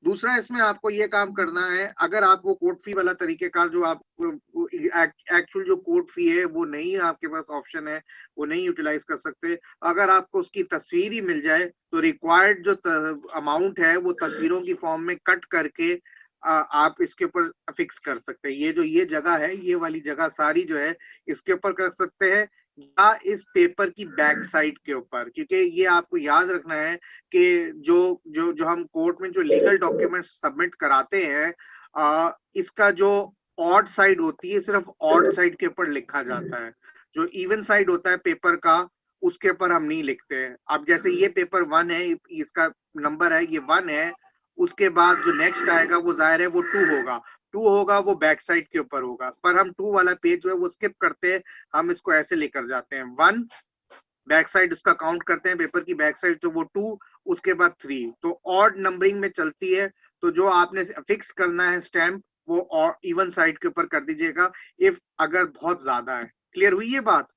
दूसरा इसमें आपको ये काम करना है, अगर आप वो कोर्ट फी वाला तरीकेकार जो आप एक्चुअल जो कोर्ट फी है वो नहीं, आपके पास ऑप्शन है वो नहीं यूटिलाइज कर सकते, अगर आपको उसकी तस्वीर ही मिल जाए तो रिक्वायर्ड जो अमाउंट है वो तस्वीरों की फॉर्म में कट करके आप इसके ऊपर फिक्स कर सकते हैं। ये जो ये जगह है, ये वाली जगह सारी जो है इसके ऊपर कर सकते हैं, या इस पेपर की बैक साइड के ऊपर, क्योंकि ये आपको याद रखना है कि जो जो जो हम कोर्ट में जो लीगल डॉक्यूमेंट्स सबमिट कराते हैं, इसका जो ऑड साइड होती है सिर्फ ऑड साइड के ऊपर लिखा जाता है, जो इवन साइड होता है पेपर का उसके ऊपर हम नहीं लिखते हैं। अब जैसे ये पेपर 1 है, इसका नंबर है ये 1 है, उसके बाद जो नेक्स्ट आएगा वो जाहिर है वो 2 होगा, 2 होगा वो बैक साइड के ऊपर होगा, पर हम 2 वाला पेज जो है वो स्किप करते हैं, हम इसको ऐसे लेकर जाते हैं 1 बैक साइड उसका काउंट करते हैं पेपर की बैक साइड, तो वो 2 उसके बाद 3, तो ऑड नंबरिंग में चलती है। तो जो आपने फिक्स करना है स्टैंप वो इवन साइड के ऊपर कर दीजिएगा इफ अगर बहुत ज्यादा है। क्लियर हुई ये बात?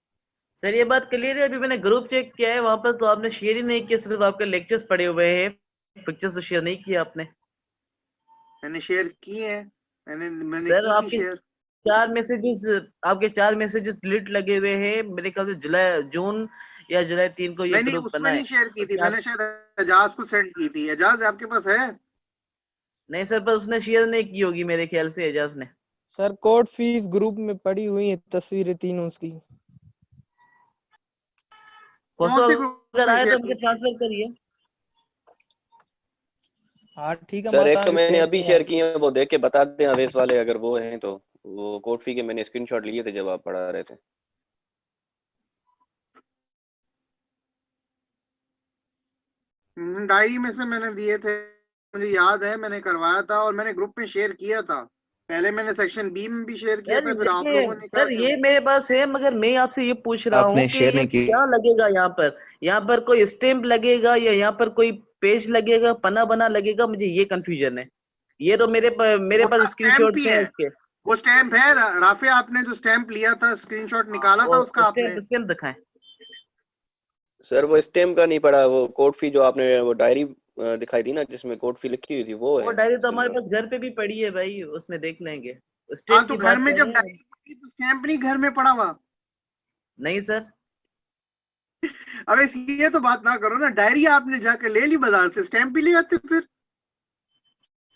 सर ये बात क्लियर है। अभी मैंने ग्रुप चेक किया है, वहां पर तो आपने शेयर ही नहीं किया, सिर्फ आपके लेक्चर्स पड़े हुए हैं, पिक्चर्स तो शेयर नहीं किया आपने। मैंने शेयर किए हैं, मैंने सर की थी आपके शेयर। 4 मैसेजेस डिलीट लगे हुए हैं, मेरे ख्याल से जुलाई जून या जुलाई 3 को ये नहीं ग्रुप बना उसमें है। नहीं शेयर की थी, क्या? मैंने शायद एजाज को सेंड की थी। एजाज आपके पास है? नहीं सर, पर उसने शेयर नहीं की होगी मेरे ख्याल से, एजाज ने। सर कोर्ट फीस ग्रुप में पड़ी हुई है, तस्वीरें तीनों उसकी। कोसो कौन से ग्रुप अगर में आए शेयर तो मुझे की? ट्रांसफर करिए। हाँ ठीक है, सर एक तो मैं मैंने अभी शेयर किया। किए हैं, वो देख के बताते हैं अवेश वाले अगर वो हैं तो। वो कोर्ट फी के मैंने स्क्रीनशॉट लिए थे जब आप पढ़ा रहे थे। डायरी में से मैंने दिए थे, मुझे याद है मैंने करवाया था और मैंने ग्रुप में शेयर किया था। पहले मैंने सेक्शन बी में भी शेयर किया था, फिर आप लोगों ने कहा सर कि ये मेरे पास है, मगर मैं आपसे ये पूछ रहा हूँ आपने कि शेयर ये नहीं की। क्या लगेगा यहाँ पर कोई स्टैंप लगेगा या यहाँ पर कोई पेज लगेगा, पना बना लगेगा, मुझे ये कंफ्यूजन है। ये तो मेरे वो पास तो स्टैंप स्क्रीनशॉट ही है है, इसके। वो स्टैंप है। राफे आपने जो स्टैंप लिया था, स्क्रीनशॉट निकाला था वो उसका आपने? स्टैंप दिखाएं। सर वो स्टेम का नहीं पड़ा, वो कोर्ट फी जो आपने वो डायरी दिखाई थी ना जिसमें कोर्ट फी लिखी हुई थी वो वो है डायरी तो हमारे स्क्रीनशॉट। पास घर पे भी पड़ी है भाई, उसमें देख लेंगे। हाँ स्टैंप तो की घर बात में कर जब रहे हैं। डायरी तो स्टैंप नहीं घर में पड़ा हुआ? नहीं सर। अब ये तो बात ना करो ना, डायरी आपने जाके ले ली बाजार से, स्टैंप भी ले आते फिर।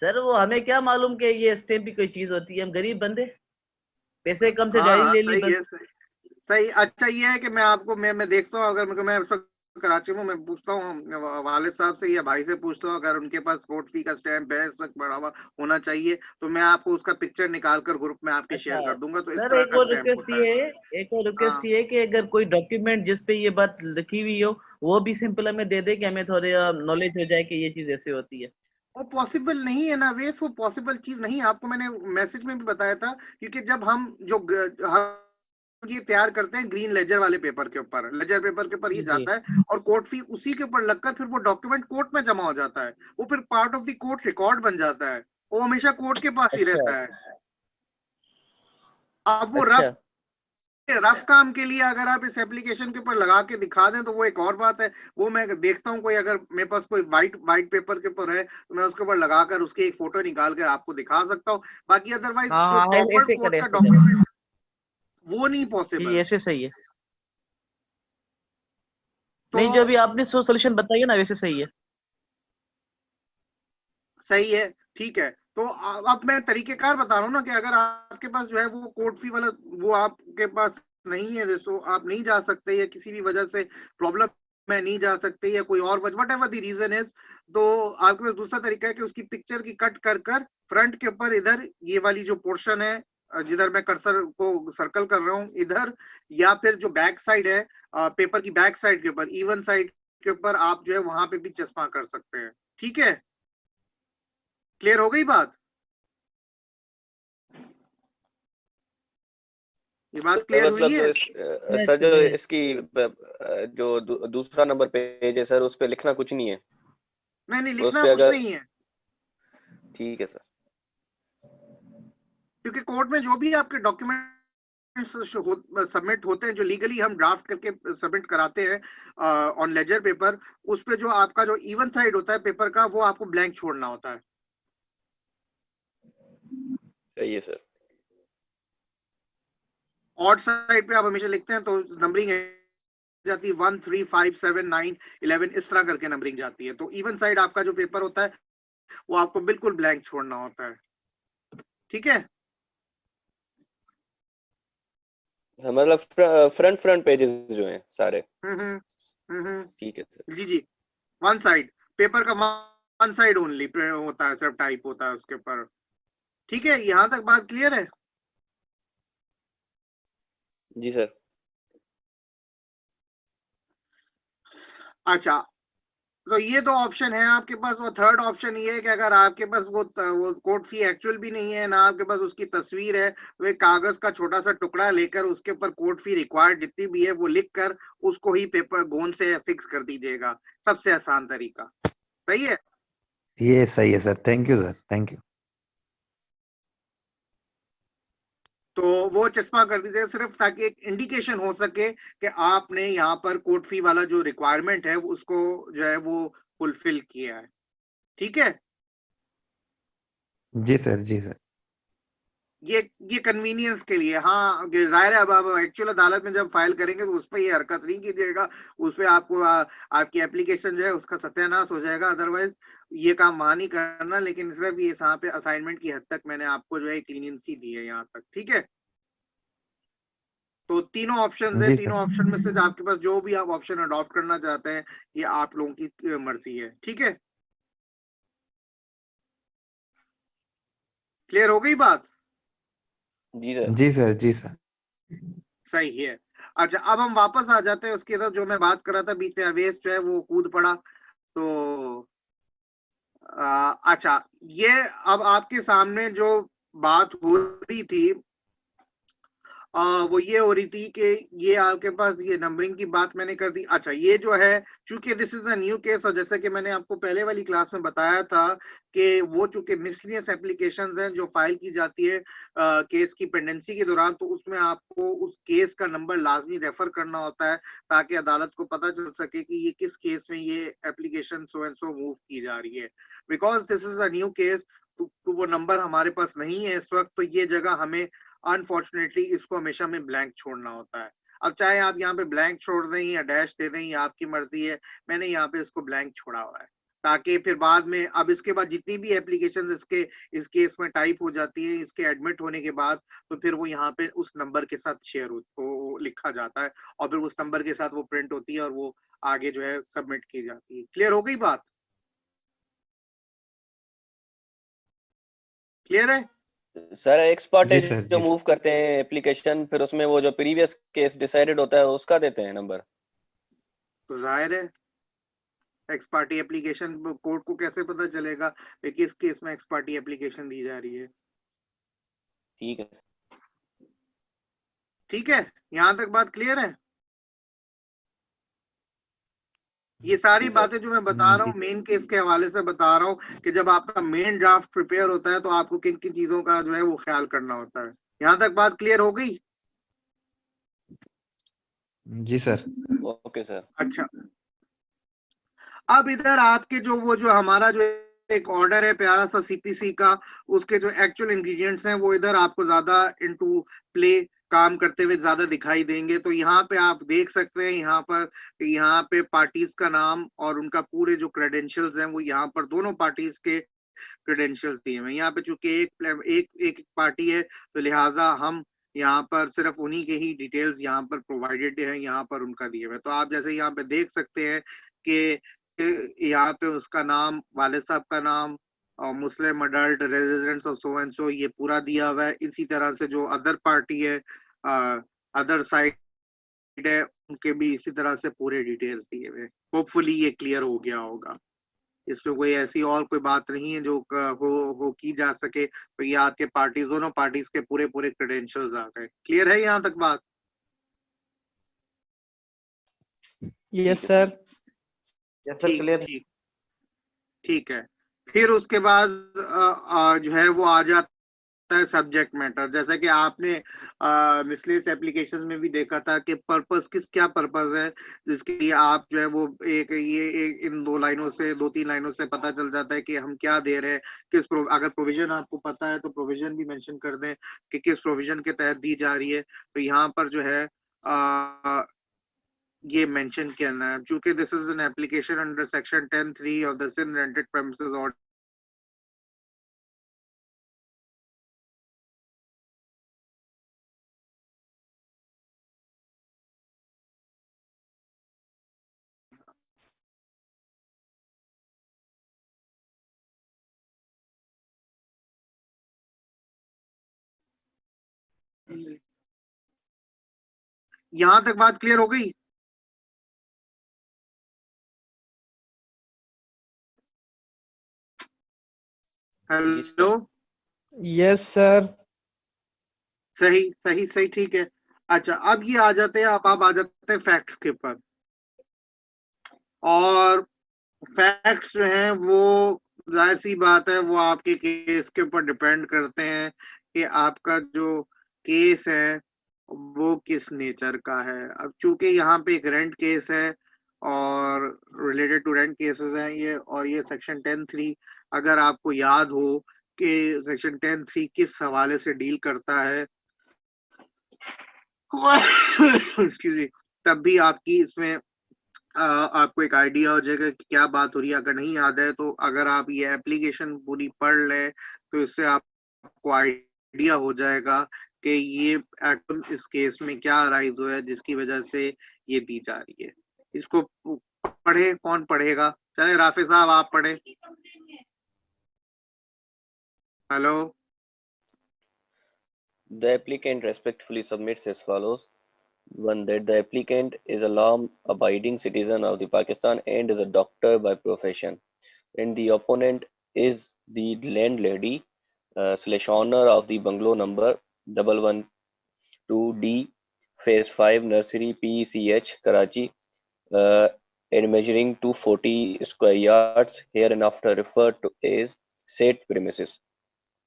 सर वो हमें क्या मालूम कि ये स्टैंप भी कोई चीज होती है, हम गरीब बंदे, पैसे कम थे, डायरी हाँ ले ली सही बस। है, सही। अच्छा ये है कि मैं आपको मैं देखता हूँ, अगर मैं इस वक्त कराची में, मैं पूछता हूँ वालिद साहब से या भाई से पूछता हूँ, अगर उनके पास कोर्ट फी का स्टैंप है इस वक्त बड़ा हुआ होना चाहिए, तो मैं आपको उसका पिक्चर निकाल कर ग्रुप में आपके शेयर अच्छा कर दूंगा। तो इस सर, तरह एक का और स्टैंप रिक्वेस्ट होता है। ये है, एक और रिक्वेस्ट हाँ ये है कि अगर कोई डॉक्यूमेंट जिस पे ये बात लिखी हुई हो वो भी सिंपल हमें दे दे, कि हमें थोड़े नॉलेज हो जाए कि ये चीज ऐसे होती है। वो पॉसिबल नहीं है ना वेस, वो पॉसिबल चीज नहीं है। आपको मैंने मैसेज में भी बताया था, क्योंकि जब हम हम ये तैयार करते हैं ग्रीन लेजर वाले पेपर के ऊपर, लेजर पेपर के ऊपर ये जी जी। जाता है और कोर्ट फी उसी के ऊपर लगकर फिर वो डॉक्यूमेंट कोर्ट में जमा हो जाता है, वो फिर part of the court record बन जाता है, वो हमेशा कोर्ट के पास ही अच्छा रहता है। अब वो अच्छा। रफ काम के लिए अगर आप इस एप्लीकेशन के ऊपर लगा के दिखा दें तो वो एक और बात है। वो मैं देखता हूँ, कोई अगर मेरे पास कोई वाइट पेपर के ऊपर है तो मैं उसके ऊपर लगाकर उसकी एक फोटो निकाल कर आपको दिखा सकता हूँ। बाकी अदरवाइज हाँ जो हाँ, प्रॉपर ऐसे कोर्ट करे, का ऐसे करे। डॉक्यूमेंट वो नहीं जी पॉसिबल। ऐसे सही है। तो नहीं, जो अभी आपने सोल्यूशन बताई है ना, वैसे सही है। सही है, ठीक है। तो अब मैं तरीकेकार बता रहा हूँ ना कि अगर आपके पास जो है वो कोर्ट फी वाला वो आपके पास नहीं है, तो आप नहीं जा सकते या किसी भी वजह से प्रॉब्लम में नहीं जा सकते या कोई और whatever the reason is, तो आपके पास दूसरा तरीका है कि उसकी पिक्चर की कट कर कर फ्रंट के ऊपर इधर ये वाली जो पोर्शन है जिधर मैं कर्सर को सर्कल कर रहा हूँ इधर, या फिर जो बैक साइड है पेपर की बैक साइड के ऊपर इवन साइड के ऊपर आप जो है वहां पे भी चश्मा कर सकते हैं। ठीक है, क्लियर हो गई बात? ये बात क्लियर हुई है? सर जो इसकी जो दूसरा नंबर पेज है सर, उस पे लिखना कुछ नहीं है? नहीं लिखना कुछ नहीं है। ठीक है सर। क्योंकि कोर्ट में जो भी आपके डॉक्यूमेंट सबमिट होते हैं, जो लीगली हम ड्राफ्ट करके सबमिट कराते हैं ऑन लेजर पेपर, उस पे जो आपका जो इवन साइड होता है पेपर का वो आपको ब्लैंक छोड़ना होता है। सही है सर। ऑड साइड पे आप हमेशा लिखते हैं तो नंबरिंग जाती है 1 3 5 7 9 11 इस तरह करके नंबरिंग जाती है। तो इवन साइड आपका जो पेपर होता है वो आपको बिल्कुल ब्लैंक छोड़ना होता है, ठीक है। हाँ, मतलब फ्रंट पेजेस जो हैं सारे। ठीक है सर। जी जी, वन साइड पेपर का वन साइड ओनली होता है, सिर्फ टाइप होता है उसके ऊपर, ठीक है। यहां तक बात क्लियर है? जी सर। अच्छा, तो ये दो ऑप्शन है आपके पास। वो थर्ड ऑप्शन ये है कि अगर आपके पास वो कोर्ट फी एक्चुअल भी नहीं है ना, आपके पास उसकी तस्वीर है, वो एक कागज का छोटा सा टुकड़ा लेकर उसके ऊपर कोर्ट फी रिक्वायर्ड जितनी भी है वो लिख कर उसको ही पेपर गोंद से फिक्स कर दीजिएगा। सबसे आसान तरीका, सही है। ये सही है sir, thank you sir, thank you. तो वो चश्मा कर दीजिएगा सिर्फ ताकि एक इंडिकेशन हो सके कि आपने यहाँ पर कोर्ट फी वाला जो रिक्वायरमेंट है उसको जो है वो फुलफिल किया है, ठीक है। जी सर, जी सर। ये कन्वीनियंस के लिए, हाँ जाहिर है। अब आप एक्चुअल अदालत में जब फाइल करेंगे तो उस पर ये हरकत नहीं कीजिएगा, उस पर आपको आपकी एप्लीकेशन जो है उसका सत्यानाश हो जाएगा। अदरवाइज ये काम वहां नहीं करना। लेकिन सिर्फ ये यहाँ पे असाइनमेंट की हद तक मैंने आपको जो है क्लीनियंसी दी है यहाँ तक, ठीक है। तो तीनों ऑप्शन है, जी तीनों सर। ऑप्शन में से आपके पास जो भी आप ऑप्शन अडॉप्ट करना चाहते हैं ये आप लोगों की मर्जी है, ठीक है। क्लियर हो गई बात? जी सर। जी सर, जी सर। सही है। अच्छा, अब हम वापस आ जाते हैं उसकी तरफ जो मैं बात कर रहा था। बीच में अवेश जो है वो कूद पड़ा। तो अच्छा, ये अब आपके सामने जो बात हो रही थी वो ये हो रही थी कि ये आपके पास ये नंबरिंग की बात मैंने कर दी। अच्छा, ये जो है चूंकि this is a new case, और जैसे कि मैंने आपको पहले वाली क्लास में बताया था कि वो चूंकि मिसलिनियस एप्लीकेशंस हैं जो फाइल की जाती है केस की पेंडेंसी के दौरान, तो उसमें आपको उस केस का नंबर लाजमी रेफर करना होता है ताकि अदालत को पता चल सके कि ये किस केस में ये application so and so move की जा रही है। Because this is a new case, तो वो नंबर हमारे पास नहीं है इस वक्त, तो ये जगह हमें अनफॉर्चुनेटली इसको हमेशा में ब्लैंक छोड़ना होता है। अब चाहे आप यहाँ पे ब्लैंक छोड़ दें या डैश दे दें, ये आपकी मर्जी है। मैंने यहाँ पे इसको ब्लैंक छोड़ा हुआ है ताकि फिर बाद में, अब इसके बाद जितनी भी एप्लीकेशंस इस केस में टाइप हो जाती है इसके एडमिट होने के बाद, तो फिर वो यहाँ पे उस नंबर के साथ शेयर हो लिखा जाता है और फिर उस नंबर के साथ वो प्रिंट होती है और वो आगे जो है सबमिट की जाती है। क्लियर हो गई बात? क्लियर है? सर जी एक्सपर्ट सर, जो जी सर। मूव करते हैं एप्लीकेशन, फिर उसमें वो जो प्रीवियस केस डिसाइडेड होता है उसका देते हैं नंबर। तो जाहिर है एक्स पार्टी एप्लीकेशन कोर्ट को कैसे पता चलेगा कि किस केस में एक्स पार्टी एप्लीकेशन दी जा रही है? ठीक है। ठीक है, यहां तक बात क्लियर है? ये सारी जी सर। बातें जो मैं बता रहा हूँ मेन केस के हवाले से बता रहा हूँ कि जब आपका मेन ड्राफ्ट प्रिपेयर होता है तो आपको किन किन चीजों का जो है वो ख्याल करना होता है। यहां तक बात क्लियर हो गई? जी सर। Okay sir. अच्छा, अब इधर आपके जो हमारा जो एक ऑर्डर है प्यारा सा सीपीसी का, उसके जो एक्चुअल इंग्रेडिएंट्स हैं वो इधर आपको ज्यादा इनटू प्ले काम करते हुए ज्यादा दिखाई देंगे। तो यहाँ पे आप देख सकते हैं, यहाँ पे पार्टीज का नाम और उनका पूरे जो क्रेडेंशियल्स हैं वो यहाँ पर दोनों पार्टीज के क्रेडेंशियल्स दिए हुए हैं। यहाँ पे चूंकि एक पार्टी है तो लिहाजा हम यहाँ पर सिर्फ उन्हीं के ही डिटेल्स यहाँ पर प्रोवाइडेड है, यहाँ पर उनका दिए हुए। तो आप जैसे यहाँ पे देख सकते हैं कि यहाँ पे उसका नाम, वालिद साहब का नाम और Muslim adult residents of so and so ये पूरा दिया हुआ है। इसी तरह से जो अदर पार्टी है, अदर साइड है, उनके भी इसी तरह से पूरे डिटेल्स दिए हुए। होपफुली ये क्लियर हो गया होगा। इसमें कोई ऐसी और कोई बात नहीं है जो हो की जा सके। तो ये आपके पार्टीज, दोनों पार्टीज के पूरे पूरे क्रेडेंशियल्स आ गए। क्लियर है यहाँ तक बात? Yes sir. यस सर, ठीक क्लियर। ठीक ठीक है। फिर उसके बाद जो है वो आ जाता होता है सब्जेक्ट मैटर, जैसा कि आपने मिसलेस एप्लीकेशंस में भी देखा था कि पर्पस क्या पर्पस है जिसके लिए आप जो है वो एक इन 2 लाइनों से 2-3 लाइनों से पता चल जाता है कि हम क्या दे रहे हैं, अगर प्रोविजन आपको पता है तो प्रोविजन भी मेंशन कर दें कि किस प्रोविजन के तहत दी जा रही है। तो यहाँ पर जो है ये मेंशन करना है, चूंकि this is an application under section 10(3) of the Sindh rented premises order. यहां तक बात क्लियर हो गई? जी सर। Hello, yes sir. सही सही सही, ठीक है। अच्छा, अब ये आ जाते हैं, अब आ जाते हैं फैक्ट्स के ऊपर। और फैक्ट्स जो हैं वो जाहिर सी बात है वो आपके केस के ऊपर डिपेंड करते हैं कि आपका जो केस है वो किस नेचर का है। अब चूंकि यहाँ पे एक रेंट केस है और रिलेटेड टू रेंट केसेस हैं ये, और ये सेक्शन 10(3), अगर आपको याद हो कि सेक्शन 10(3) किस हवाले से डील करता है एक्सक्यूज मी, तब भी आपकी इसमें आपको एक आइडिया हो जाएगा कि क्या बात हो रही है। अगर नहीं याद है तो अगर आप ये एप्लीकेशन पूरी पढ़ लें तो इससे आपको आइडिया हो जाएगा कि ये इस केस में क्या अराइज हुआ है जिसकी वजह से ये दी जा रही है। इसको पढ़े, कौन पढ़ेगा? चले राफे साहब आप पढ़े। Hello. The applicant respectfully submits as follows. One, that the applicant is a law-abiding citizen of the Pakistan and is a doctor by profession, and the opponent is the landlady / owner of the bungalow number 112D, Phase 5, Nursery, PCH, Karachi, and measuring 240 square yards, hereinafter referred to as said premises.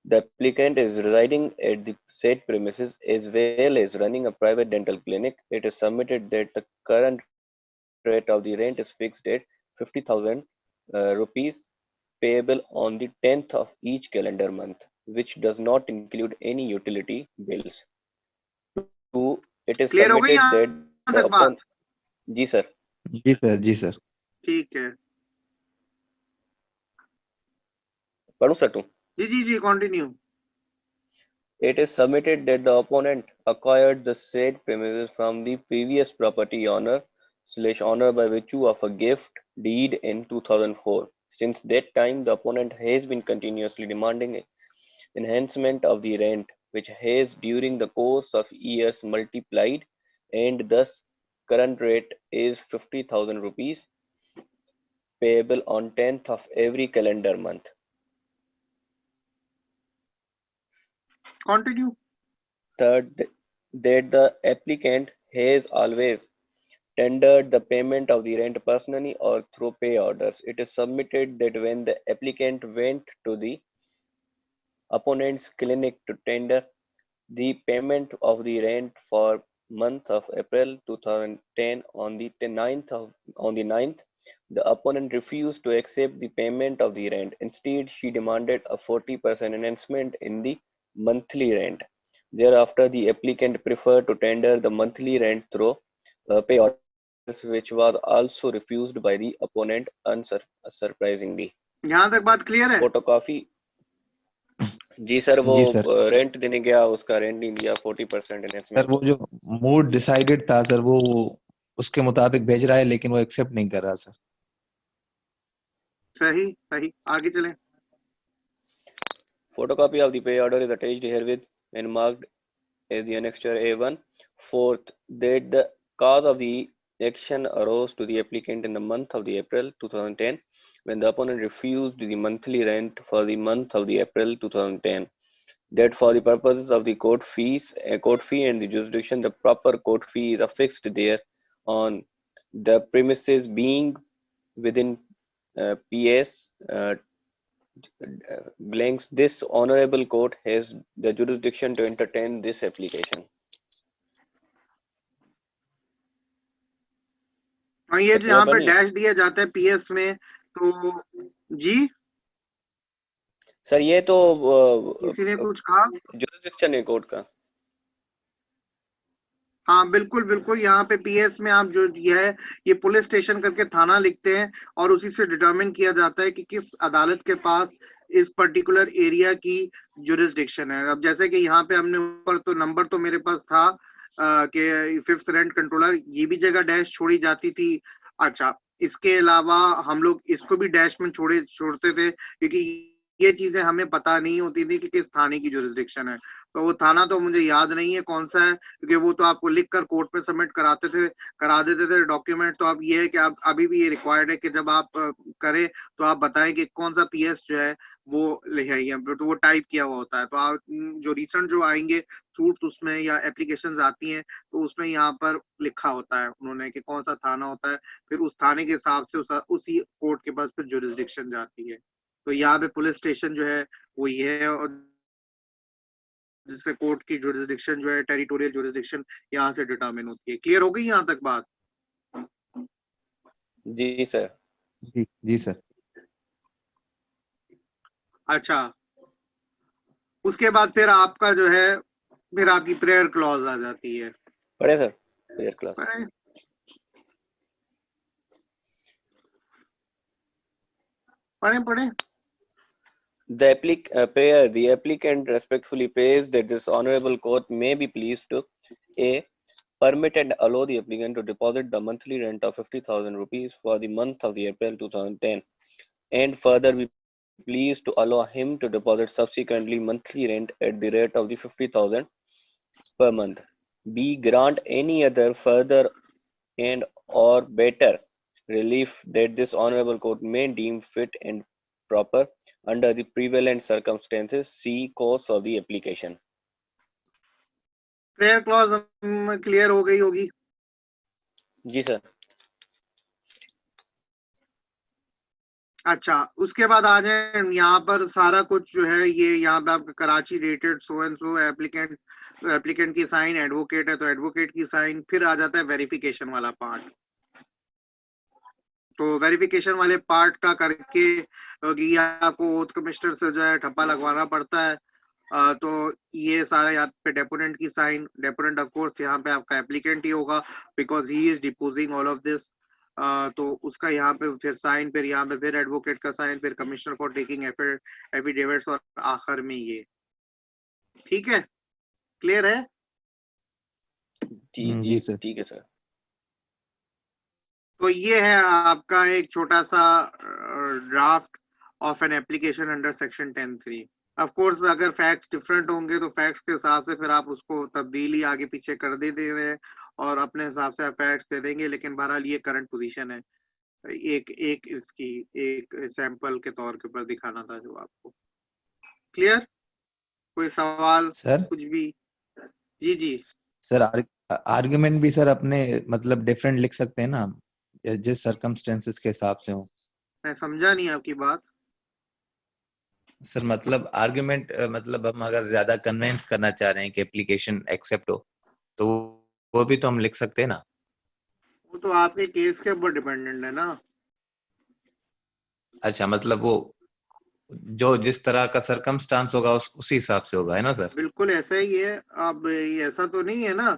The applicant is residing at the said premises as well as running a private dental clinic. It is submitted that the current rate of the rent is fixed at 50,000 rupees payable on the 10th of each calendar month, which does not include any utility bills. 2. It is clear हो गई submitted that यहाँ the तक बात? upon जी sir जी sir, जी sir. ठीक है, पढ़ूं sir तुम जी जी जी, continue. It is submitted that the opponent acquired the said premises from the previous property owner / owner by virtue of a gift deed in 2004. Since that time, the opponent has been continuously demanding enhancement of the rent, which has during the course of years multiplied, and thus current rate is 50,000 rupees payable on 10th of every calendar month. Continue. Third, that the applicant has always tendered the payment of the rent personally or through pay orders. It is submitted that when the applicant went to the opponent's clinic to tender the payment of the rent for month of April 2010 on the 9th, the opponent refused to accept the payment of the rent. Instead, she demanded a 40% enhancement in the monthly rent. Thereafter, the applicant preferred to tender the monthly rent through pay orders, which was also refused by the opponent unsurprisingly. यहाँ तक बात clear है? Photocopy जी sir, वो जी sir. Rent देने गया, उसका rent नहीं दिया, 40% सर एनहेंसमेंट। वो जो मूड डिसाइडेड था सर, वो उसके मुताबिक भेज रहा है लेकिन वो एक्सेप्ट नहीं कर रहा सर। सही सही, आगे चलें। Photocopy of the pay order is attached herewith and marked as the annexure A1. Fourth, that the cause of the action arose to the applicant in the month of the April 2010 when the opponent refused the monthly rent for the month of the April 2010. That for the purposes of the court fee and the jurisdiction, the proper court fee is affixed there on the premises being within PS blanks, this honorable court has the jurisdiction to entertain this application. और ये तो जो यहाँ clear पे बनी? Dash दिया जाता है पीएस में, तो जी सर ये तो किसी ने कुछ कहा? जुरिस्डिक्शन है कोर्ट का। हाँ बिल्कुल बिल्कुल, यहाँ पे पीएस में आप जो ये पुलिस स्टेशन करके थाना लिखते हैं और उसी से डिटरमिन किया जाता है कि किस अदालत के पास इस पर्टिकुलर एरिया की जुरिस्डिक्शन है। अब जैसे कि यहाँ पे हमने ऊपर तो नंबर तो मेरे पास था कि फिफ्थ रेंट कंट्रोलर, ये भी जगह डैश छोड़ी जाती थी। अच्छा, इसके अलावा हम लोग इसको भी डैश में छोड़ते थे क्योंकि ये चीजें हमें पता नहीं होती थी कि किस थाने की जुरिस्डिक्शन है। तो वो थाना तो मुझे याद नहीं है कौन सा है, क्योंकि वो तो आपको लिख कर कोर्ट पे सबमिट करा देते थे डॉक्यूमेंट। तो अब ये है कि आप अभी भी ये रिक्वायर्ड है कि जब आप करें तो आप बताएं कि कौन सा पीएस जो है वो ले आइए, तो वो टाइप किया हुआ होता है। तो आप जो रिसेंट जो आएंगे सूट्स उसमें या एप्लीकेशंस आती हैं तो उसमें यहाँ पर लिखा होता है उन्होंने कि कौन सा थाना होता है, फिर उस थाने के हिसाब से उसी कोर्ट के पास फिर जुरिस्डिक्शन जाती है। तो यहाँ पे पुलिस स्टेशन जो है वो ये है, और जिससे कोर्ट की जुरिस्डिक्शन जो है टेरिटोरियल जुरिस्डिक्शन यहाँ से डिटरमिन होती है। क्लियर हो गई यहाँ तक बात? जी सर। जी सर। अच्छा, उसके बाद फिर आपका जो है फिर आपकी प्रेयर क्लॉज आ जाती है। पढ़े सर प्रेयर क्लास? पढ़े। The applicant respectfully prays that this honorable court may be pleased to A. Permit and allow the applicant to deposit the monthly rent of 50,000 rupees for the month of the April 2010, and further be pleased to allow him to deposit subsequently monthly rent at the rate of the 50,000 per month. B. Grant any other further and or better relief that this honorable court may deem fit and proper under the prevalent circumstances. C. Course of the application. Prayer clause clear हो गई होगी? जी sir. अच्छा, उसके बाद आ जाए यहाँ पर सारा कुछ जो है ये यहाँ पे आपका Karachi dated so and so, applicant की साइन, एडवोकेट है तो एडवोकेट की साइन, फिर आ जाता है वेरिफिकेशन वाला पार्ट। तो वेरिफिकेशन वाले पार्ट का करके ये आपको ओथ कमिश्नर से जो है ठप्पा लगवाना पड़ता है। तो ये सारा यहाँ पे डेपोनेंट की साइन, डेपोनेंट ऑफ कोर्स यहाँ पे आपका एप्लीकेंट ही होगा because he is depositing all of this. तो उसका यहाँ पे फिर साइन, फिर यहाँ पे फिर एडवोकेट का साइन, फिर कमिश्नर फॉर टेकिंग एफिडेविट्स और आखिर में ये। ठीक है, क्लियर है? जी सर। ठीक है सर। तो ये है आपका एक छोटा सा draft of N application under section 10(3). Of course अगर फैक्ट्स डिफरेंट होंगे तो फैक्ट्स के हिसाब से फिर आप उसको तब्दीली आगे पीछे कर दे हैं और अपने हिसाब से फैक्ट्स दे देंगे, लेकिन बहरहाल ये करंट पोजीशन है। एक इसकी एक सैंपल के तौर के ऊपर दिखाना था जो आपको। क्लियर? कोई सवाल सर? कुछ भी? जी सर आर्गुमेंट भी सर अपने मतलब डिफरेंट लिख सकते हैं ना, जिस सर्कमस्टेंसेस के हिसाब से हो। मैं समझा नहीं आपकी बात। सर मतलब आर्गुमेंट मतलब हम अगर ज्यादा कन्विंस करना चाह रहे हैं कि एप्लीकेशन एक्सेप्ट हो तो वो भी तो हम लिख सकते हैं ना। वो तो आपके केस के ऊपर डिपेंडेंट है ना। अच्छा, मतलब वो जो जिस तरह का सर्कमस्टांस होगा उसी हिसाब से होगा, है ना सर? बिल्कुल ऐसा ही है। अब ऐसा तो नहीं है ना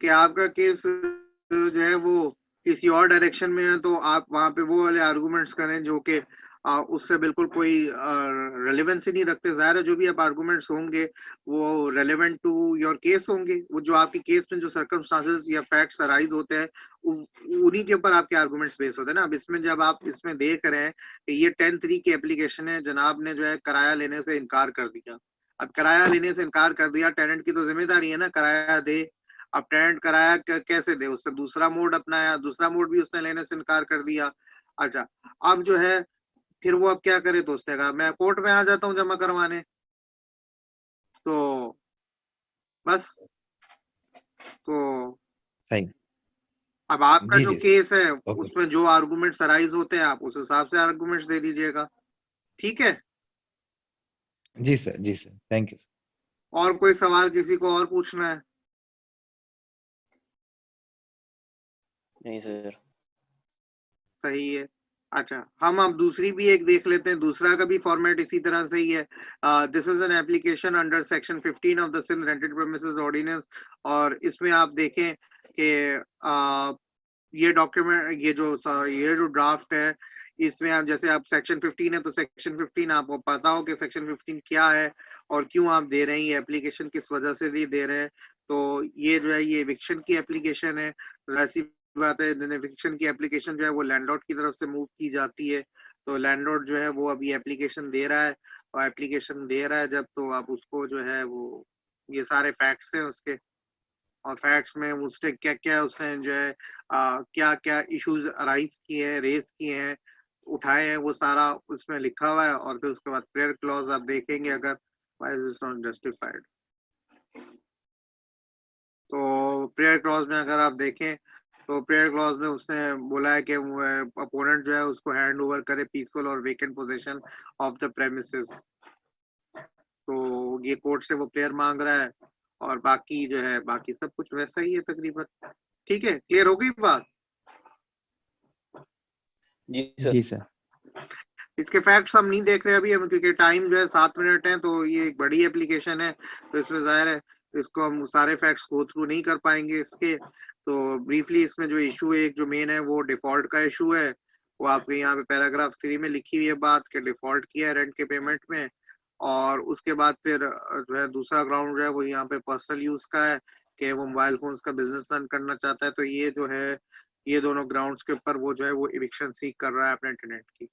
कि आपका केस जो है वो किसी और डायरेक्शन में है तो आप वहां पे वो वाले आर्गुमेंट्स करें जो कि उससे बिल्कुल कोई रेलेवेंस ही नहीं रखते। ज़ाहिर है जो भी आप आर्गुमेंट्स होंगे वो रेलेवेंट टू योर केस होंगे। वो जो आपके केस में जो सर्कमस्टांसेस या फैक्ट्स अराइज होते हैं उन्हीं के ऊपर आपके आर्गुमेंट्स बेस होते हैं ना। अब इसमें जब आप इसमें देख रहे हैं कि ये 10(3) की एप्लीकेशन है, जनाब ने जो है किराया लेने से इनकार कर दिया। अब किराया लेने से इनकार कर दिया, टेनेंट की तो जिम्मेदारी है ना किराया दे। अब टेनेंट किराया कैसे दे? उससे दूसरा मोड अपनाया, दूसरा मोड भी उसने लेने से इनकार कर दिया। अच्छा, अब जो है फिर वो अब क्या करे? तो उसने कहा मैं कोर्ट में आ जाता हूँ जमा करवाने। तो बस, तो सही। अब आपका जो जी केस है ओके। उसमें जो आर्गुमेंट्स अराइज होते हैं आप उस हिसाब से आर्गुमेंट्स दे दीजिएगा। ठीक है? जी सर, थैंक यू। और कोई सवाल किसी को और पूछना है? नहीं सर। सही है। अच्छा, हम अब दूसरी भी एक देख लेते हैं। दूसरा का भी फॉर्मेट इसी तरह से ही है। This is an application under section 15 of the Sindh rented premises ordinance. और इसमें आप देखें कि ये डॉक्यूमेंट, ये जो ड्राफ्ट है, इसमें आप जैसे आप सेक्शन 15 है तो सेक्शन 15 आपको पता हो कि सेक्शन 15 क्या है और क्यों आप दे रहे हैं, ये एप्लीकेशन किस वजह से भी दे रहे हैं। तो ये जो है ये एविक्शन की एप्लीकेशन है। ऐसी बात है, एविक्शन की एप्लीकेशन जो है वो लैंडलॉर्ड की तरफ से मूव की जाती है। तो लैंडलॉर्ड जो है वो अभी एप्लीकेशन दे रहा है, और एप्लीकेशन दे रहा है जब, तो आप उसको जो है वो, ये सारे फैक्ट्स हैं उसके, और फैक्ट्स में उसने क्या क्या उसने जो है क्या क्या इश्यूज अराइज किए हैं, रेज किए हैं, उठाए हैं, वो सारा उसमें लिखा हुआ है। और फिर उसके बाद प्रेयर क्लॉज आप देखेंगे, अगर why is this not justified, तो प्रेयर क्लॉज में अगर आप देखें तो प्रेयर क्लॉज में उसने बोला है कि अपोनेंट जो है उसको हैंड ओवर करे पीसफुल और vacant position of the premises. तो ये कोर्ट से वो प्रेयर मांग रहा है, और बाकी जो है बाकी सब कुछ वैसा ही है तकरीबन। ठीक है, क्लियर हो गई बात? जी जी सर। सर। इसके फैक्ट्स हम नहीं देख रहे अभी हम, क्योंकि टाइम जो है 7 मिनट है, तो ये एक बड़ी एप्लीकेशन है, तो इसमें जाहिर है इसको हम सारे फैक्ट्स गो थ्रू नहीं कर पाएंगे इसके। तो ब्रीफली इसमें जो इशू है, एक जो मेन है वो डिफॉल्ट का इशू है। वो आपके यहाँ पे पैराग्राफ 3 में लिखी हुई है बात कि डिफॉल्ट किया है रेंट के पेमेंट में। और उसके बाद फिर जो है दूसरा ग्राउंड जो है वो यहाँ पे पर्सनल यूज का है, कि वो मोबाइल फोन्स का बिजनेस रन करना चाहता है। तो ये जो है, ये दोनों ग्राउंड्स के ऊपर वो जो है वो इविक्शन सीक कर रहा है अपने टेनेंट की।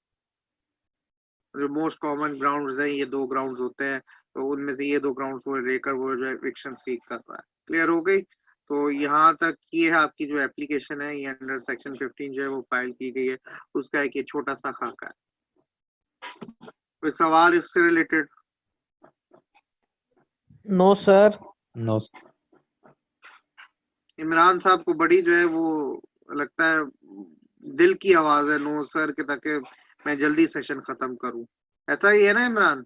जो मोस्ट कॉमन ग्राउंड्स हैं ये 2 ग्राउंड्स होते हैं, तो उनमें से ये 2 ग्राउंड्स को लेकर वो जो है इविक्शन सीक कर रहा है। क्लियर हो गई? तो यहाँ तक ये है आपकी जो एप्लीकेशन है, ये अंडर सेक्शन 15 जो है वो फाइल की गई है, उसका एक ये छोटा सा खाका है। कोई सवाल इससे related? No sir. No. Imran साहब को बड़ी जो है वो लगता है दिल की आवाज है नो सर के, ताकि मैं जल्दी सेशन खत्म करूं। ऐसा ही है ना इमरान?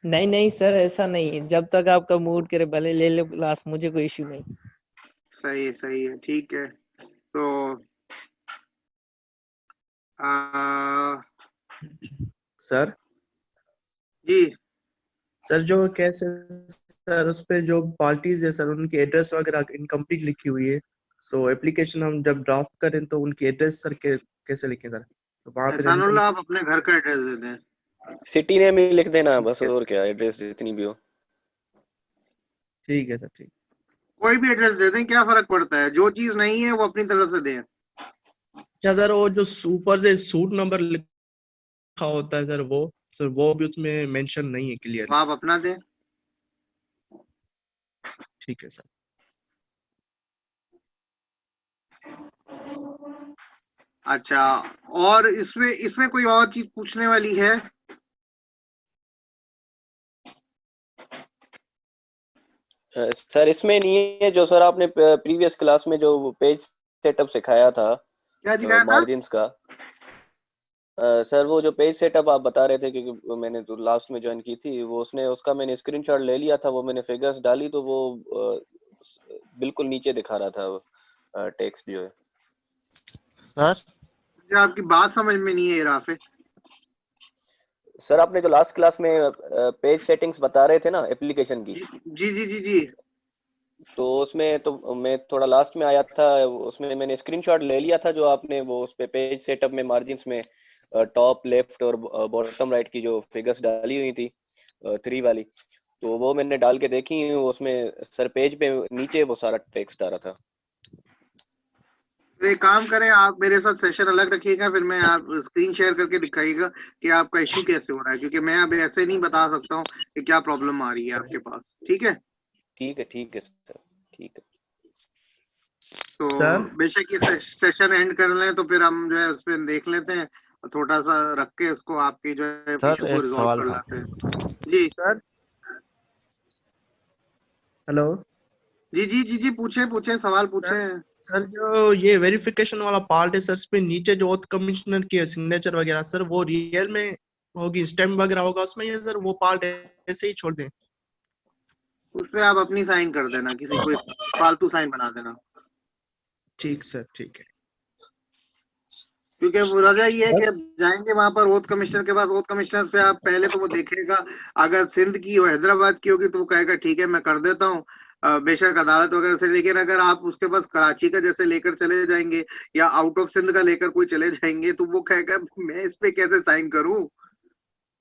नहीं नहीं सर, ऐसा नहीं है, जब तक आपका मूड करे भले ले लो क्लास, मुझे कोई इश्यू नहीं। सही है, ठीक है। तो सर जी सर जो कैसे सर उस पे जो पार्टीज है सर उनकी एड्रेस वगैरह इनकम्प्लीट लिखी हुई है। सो एप्लीकेशन हम जब ड्राफ्ट करें तो उनकी एड्रेस सर कैसे लिखें सर? तो वहां पे एहसानुल्लाह, आप अपने घर का एड्रेस दे दें। सिटी नेम ही लिख देना बस, और क्या, एड्रेस जितनी भी हो। ठीक है सर, ठीक। कोई भी एड्रेस दे दें, क्या फर्क पड़ता है, जो चीज नहीं है वो अपनी तरफ से दें। क्या सर वो जो ऊपर से सूट नंबर लिखा होता है सर वो भी उसमें मेंशन नहीं है क्लियर। आप अपना दें। ठीक है सर। अच्छा, और इसमें कोई और चीज पूछने वाली है? सर इसमें नहीं है, जो सर आपने प्रीवियस क्लास में जो पेज सेटअप सिखाया था, क्या सिखाया था? मार्जिन्स का। सर वो जो पेज सेटअप आप बता रहे थे, क्योंकि मैंने तो लास्ट में ज्वाइन की थी, वो उसका मैंने स्क्रीनशॉट ले लिया था, वो मैंने फिगर्स डाली तो वो बिल्कुल नीचे दिखा रहा था टेक्स्ट जो है। सर मुझे आपकी बात समझ में नहीं है राफे। सर आपने जो लास्ट क्लास में पेज सेटिंग्स बता रहे थे ना एप्लीकेशन की, जी, तो उसमें तो मैं थोड़ा लास्ट में आया था, उसमें मैंने स्क्रीनशॉट ले लिया था जो आपने वो उस पे पेज सेटअप में मार्जिन्स में टॉप लेफ्ट और बॉटम राइट की जो फिगर्स डाली हुई थी 3 वाली, तो वो मैंने डाल के देखी, उसमें सर पेज पे नीचे वो सारा टेक्स्ट आ रहा था। तो एक काम करें, आप मेरे साथ सेशन अलग रखिएगा, फिर मैं आप स्क्रीन शेयर करके दिखाइएगा कि आपका इश्यू कैसे हो रहा है, क्योंकि मैं अब ऐसे नहीं बता सकता हूँ कि क्या प्रॉब्लम आ रही है आपके पास। ठीक है सर, ठीक है। तो सर बेशक ये सेशन एंड कर लें तो फिर हम जो है उस पर देख लेते हैं, और थोड़ा सा रख के उसको आपकी जो है सर, इशू को एक रिजॉल्व सवाल कर था। लेते हैं। जी सर हेलो जी, पूछे सवाल पूछे। सर जो ये वेरिफिकेशन वाला पार्ट है सर, इस पे नीचे जो ऑथ कमिश्नर की सिग्नेचर वगैरह सर वो रियल में होगी, स्टेम वगैरह होगा उसमें, ये सर वो पार्ट ऐसे ही छोड़ दें? उसपे आप अपनी साइन कर देना, किसी कोई फालतू साइन बना देना, ठीक सर, ठीक है। क्योंकि वजह ये है कि अब जाएंगे वहां पर ओथ कमिश्नर के पास, ओथ कमिश्नर से आप पहले तो वो देखेगा, अगर सिंध की और हैदराबाद की होगी तो वो कहेगा ठीक है मैं कर देता हूँ, बेशक अदालत वगैरह से, लेकिन अगर आप उसके पास कराची का जैसे लेकर चले जाएंगे या आउट ऑफ सिंध का लेकर कोई चले जाएंगे तो वो कहेगा मैं इस पे कैसे साइन करूं,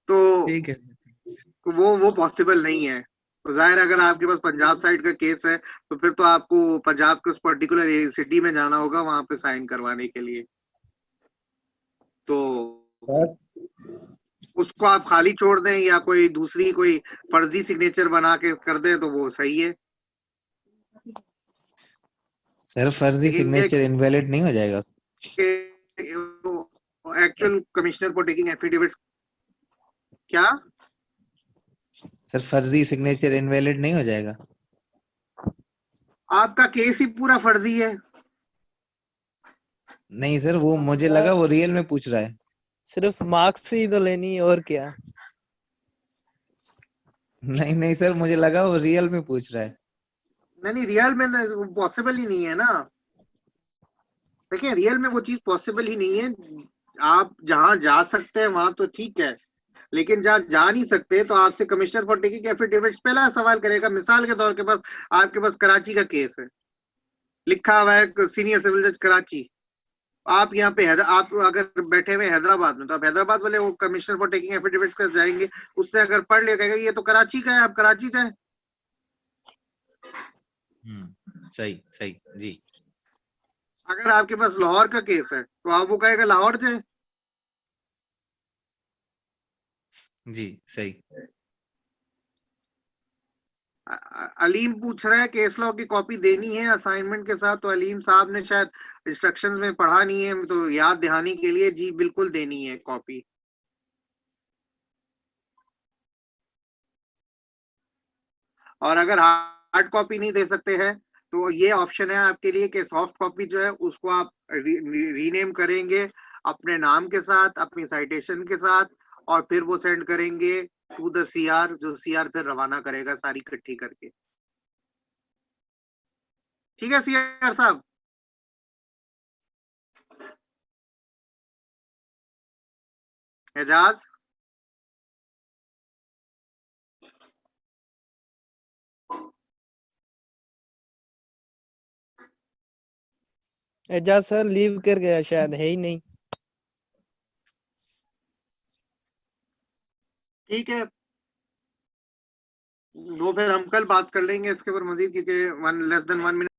तो ठीक है। वो पॉसिबल नहीं है। तो जाहिर है, अगर आपके पास पंजाब साइड का केस है तो फिर तो आपको पंजाब के उस पर्टिकुलर सिटी में जाना होगा वहां पे साइन करवाने के लिए, तो उसको आप खाली छोड़ दें या कोई दूसरी कोई फर्जी सिग्नेचर बना के कर दें तो वो सही है। सर फर्जी सिग्नेचर इनवैलिड नहीं हो जाएगा? Actual commissioner for taking affidavits, क्या सर फर्जी सिग्नेचर इनवैलिड नहीं हो जाएगा? आपका केस ही पूरा फर्जी है। नहीं सर, वो मुझे लगा वो रियल में पूछ रहा है। सिर्फ मार्क्स ही तो लेनी है और क्या। नहीं नहीं सर, मुझे लगा वो रियल में पूछ रहा है। नहीं रियल में पॉसिबल ही नहीं है ना, देखिए रियल में वो चीज पॉसिबल ही नहीं है। आप जहां जा सकते हैं वहां तो ठीक है, लेकिन जहां जा नहीं सकते तो आपसे कमिश्नर फॉर टेकिंग एफिडेविट्स पहला सवाल करेगा। मिसाल के तौर के पास आपके पास कराची का केस है, लिखा हुआ है सीनियर सिविल जज कराची, आप यहाँ पे आप अगर बैठे हुए हैदराबाद में तो आप हैदराबाद वाले वो कमिश्नर फॉर टेकिंग एफिडेविट्स का जाएंगे, उससे अगर पढ़ लिया कहेगा ये तो कराची का है, आप कराची से हैं। सही सही जी। अगर आपके पास लाहौर का केस है तो आप वो कहेगा लाहौर से। जी सही। अलीम पूछ रहा है केस लॉ की कॉपी देनी है असाइनमेंट के साथ, तो अलीम साहब ने शायद इंस्ट्रक्शंस में पढ़ा नहीं है, तो याद दहानी के लिए जी बिल्कुल देनी है कॉपी। और अगर हार्ड कॉपी नहीं दे सकते हैं तो ये ऑप्शन है आपके लिए कि सॉफ्ट कॉपी जो है उसको आप रीनेम करेंगे अपने नाम के साथ, अपनी साइटेशन के साथ, और फिर वो सेंड करेंगे टू द सीआर, जो सीआर फिर रवाना करेगा सारी इकट्ठी करके। ठीक है सीआर साहब। एजाज, एजाज सर लीव कर गया शायद, है ही नहीं। ठीक है, वो फिर हम कल बात कर लेंगे इसके ऊपर मजीद, क्योंकि 1 लेस देन 1 मिनट